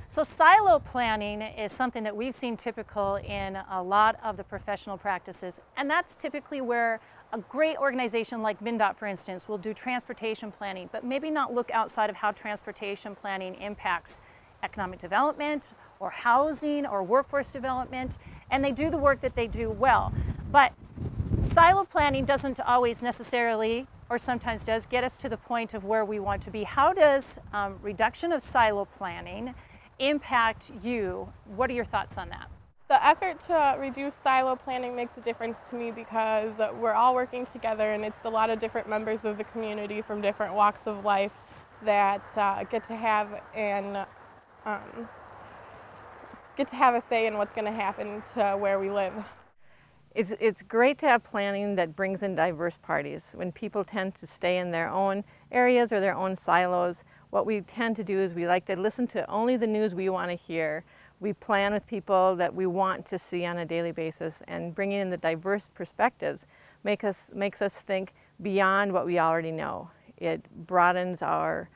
So silo planning is something that we've seen typical in a lot of the professional practices, and that's typically where a great organization like MnDOT, for instance, will do transportation planning, but maybe not look outside of how transportation planning impacts economic development or housing or workforce development, and they do the work that they do well. But silo planning doesn't always necessarily, or sometimes does, get us to the point of where we want to be. How does reduction of silo planning impact you? What are your thoughts on that? The effort to reduce silo planning makes a difference to me because we're all working together, and it's a lot of different members of the community from different walks of life that get to have a say in what's going to happen to where we live. It's great to have planning that brings in diverse parties. When people tend to stay in their own areas or their own silos, what we tend to do is we like to listen to only the news we want to hear. We plan with people that we want to see on a daily basis, and bringing in the diverse perspectives makes us think beyond what we already know. It broadens not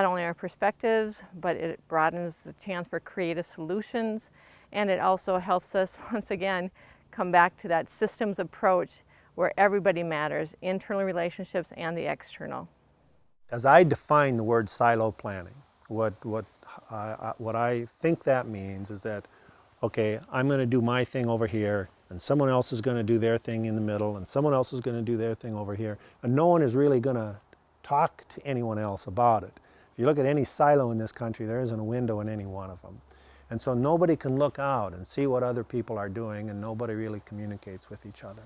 only our perspectives, but it broadens the chance for creative solutions, and it also helps us, once again, come back to that systems approach where everybody matters, internal relationships and the external. As I define the word silo planning, what I think that means is that, okay, I'm going to do my thing over here, and someone else is going to do their thing in the middle, and someone else is going to do their thing over here, and no one is really going to talk to anyone else about it. If you look at any silo in this country, there isn't a window in any one of them. And so nobody can look out and see what other people are doing, and nobody really communicates with each other.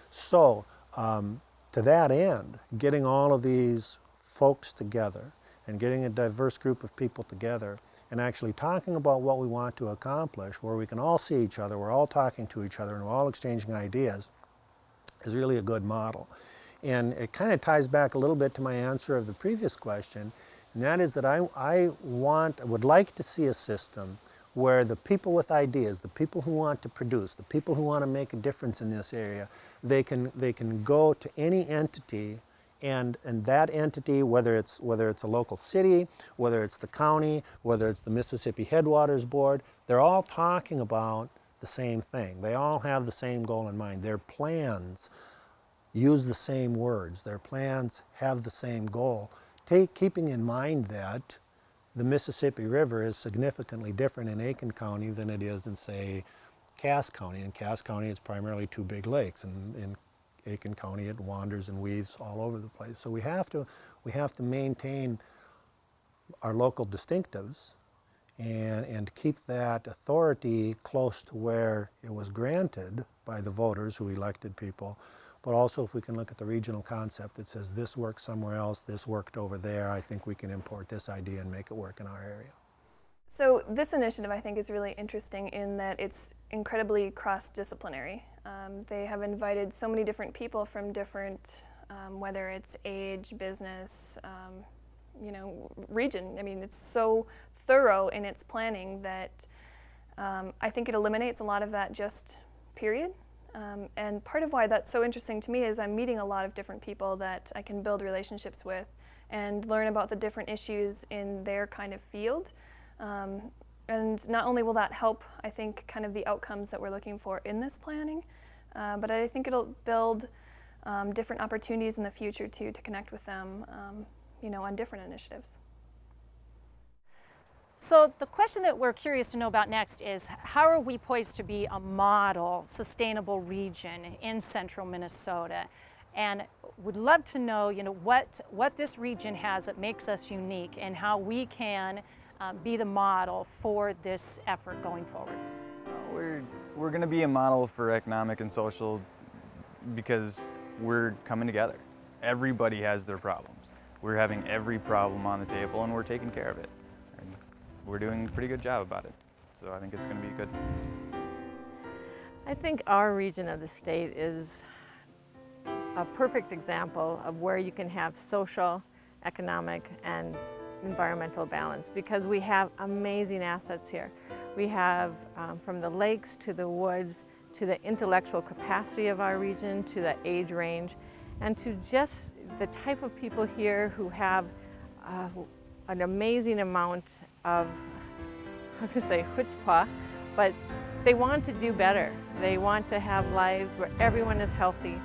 So to that end, getting all of these folks together and getting a diverse group of people together and actually talking about what we want to accomplish, where we can all see each other, we're all talking to each other, and we're all exchanging ideas, is really a good model. And it kind of ties back a little bit to my answer of the previous question, and that is that I would like to see a system where the people with ideas, the people who want to produce, the people who want to make a difference in this area, they can go to any entity, and that entity, whether it's a local city, whether it's the county, whether it's the Mississippi Headwaters Board, they're all talking about the same thing. They all have the same goal in mind. Their plans use the same words. Their plans have the same goal. Keeping in mind that the Mississippi River is significantly different in Aiken County than it is in, say, Cass County. In Cass County, it's primarily two big lakes, and in Aiken County, it wanders and weaves all over the place. So we have to maintain our local distinctives and keep that authority close to where it was granted by the voters who elected people. But also, if we can look at the regional concept that says this worked somewhere else, this worked over there, I think we can import this idea and make it work in our area. So this initiative, I think, is really interesting in that it's incredibly cross-disciplinary. They have invited so many different people from different, whether it's age, business, region. I mean, it's so thorough in its planning that I think it eliminates a lot of that just period. And part of why that's so interesting to me is I'm meeting a lot of different people that I can build relationships with and learn about the different issues in their kind of field. And not only will that help, I think, kind of the outcomes that we're looking for in this planning, but I think it'll build different opportunities in the future too to connect with them, on different initiatives. So the question that we're curious to know about next is, how are we poised to be a model sustainable region in central Minnesota? And would love to know, what this region has that makes us unique, and how we can be the model for this effort going forward. We're going to be a model for economic and social because we're coming together. Everybody has their problems. We're having every problem on the table, and we're taking care of it. And we're doing a pretty good job about it. So I think it's going to be good. I think our region of the state is a perfect example of where you can have social, economic, and environmental balance, because we have amazing assets here. We have from the lakes to the woods to the intellectual capacity of our region to the age range, and to just the type of people here who have an amazing amount of I was going to say chutzpah, but they want to do better. They want to have lives where everyone is healthy,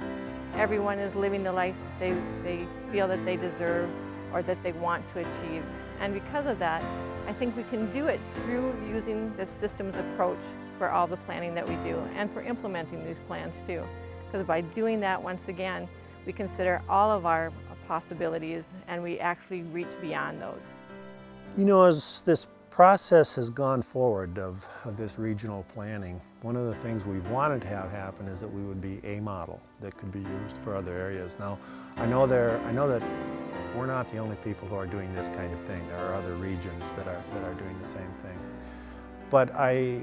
everyone is living the life they feel that they deserve or that they want to achieve. And because of that, I think we can do it through using this systems approach for all the planning that we do and for implementing these plans too. Because by doing that, once again, we consider all of our possibilities and we actually reach beyond those. You know, as this process has gone forward of this regional planning, one of the things we've wanted to have happen is that we would be a model that could be used for other areas. Now, I know that we're not the only people who are doing this kind of thing. There are other regions that are doing the same thing. But I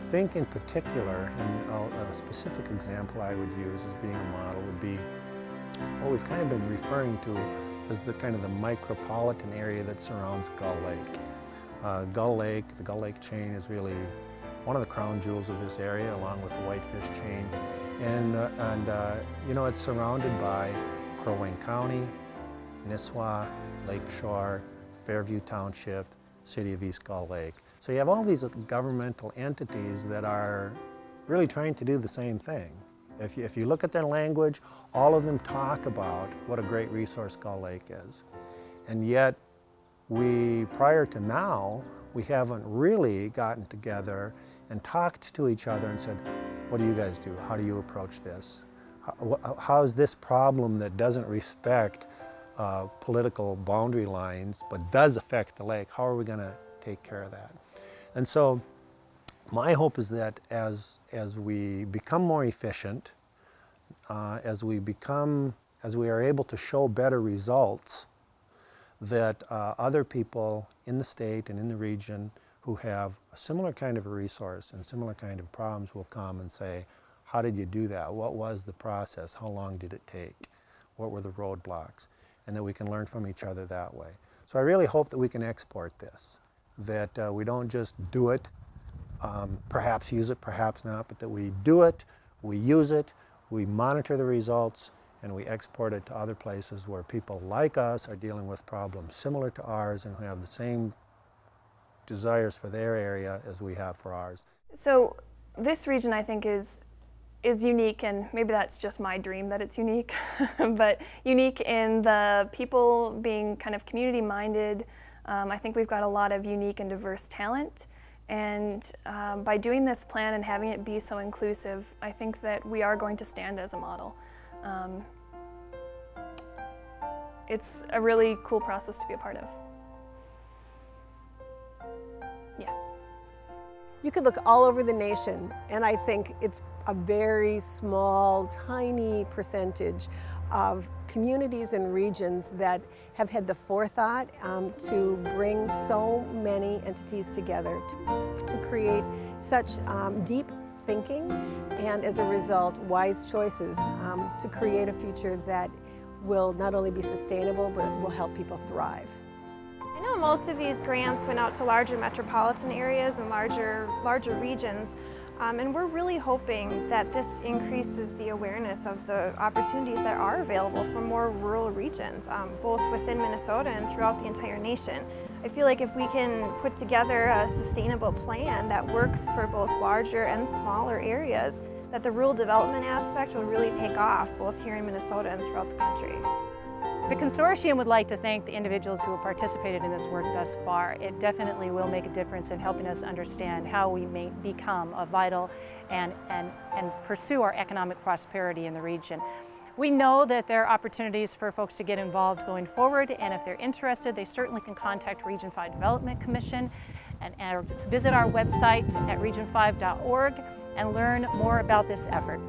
think in particular, and a specific example I would use as being a model would be what we've kind of been referring to as the kind of the micropolitan area that surrounds Gull Lake. Gull Lake, the Gull Lake chain is really one of the crown jewels of this area, along with the Whitefish chain. And you know, it's surrounded by Crow Wing County, Nisswa, Lake Shore, Fairview Township, City of East Gull Lake. So you have all these governmental entities that are really trying to do the same thing. If you look at their language, all of them talk about what a great resource Gull Lake is. And yet, prior to now, we haven't really gotten together and talked to each other and said, what do you guys do? How do you approach this? How is this problem that doesn't respect political boundary lines but does affect the lake, how are we going to take care of that? And so my hope is that as we become more efficient, as we are able to show better results, that other people in the state and in the region who have a similar kind of a resource and similar kind of problems will come and say, how did you do that? What was the process? How long did it take? What were the roadblocks? And that we can learn from each other that way. So I really hope that we can export this, that we don't just do it, perhaps use it, perhaps not, but that we do it, we use it, we monitor the results, and we export it to other places where people like us are dealing with problems similar to ours and who have the same desires for their area as we have for ours. So this region, I think, is unique, and maybe that's just my dream that it's unique, but unique in the people being kind of community-minded. I think we've got a lot of unique and diverse talent, and by doing this plan and having it be so inclusive, I think that we are going to stand as a model. It's a really cool process to be a part of. Yeah. You could look all over the nation, and I think it's a very small, tiny percentage of communities and regions that have had the forethought to bring so many entities together to create such deep thinking and, as a result, wise choices to create a future that will not only be sustainable but will help people thrive. I know most of these grants went out to larger metropolitan areas and larger regions, and we're really hoping that this increases the awareness of the opportunities that are available for more rural regions, both within Minnesota and throughout the entire nation. I feel like if we can put together a sustainable plan that works for both larger and smaller areas, that the rural development aspect will really take off, both here in Minnesota and throughout the country. The consortium would like to thank the individuals who have participated in this work thus far. It definitely will make a difference in helping us understand how we may become a vital and pursue our economic prosperity in the region. We know that there are opportunities for folks to get involved going forward, and if they're interested, they certainly can contact Region 5 Development Commission and visit our website at region5.org and learn more about this effort.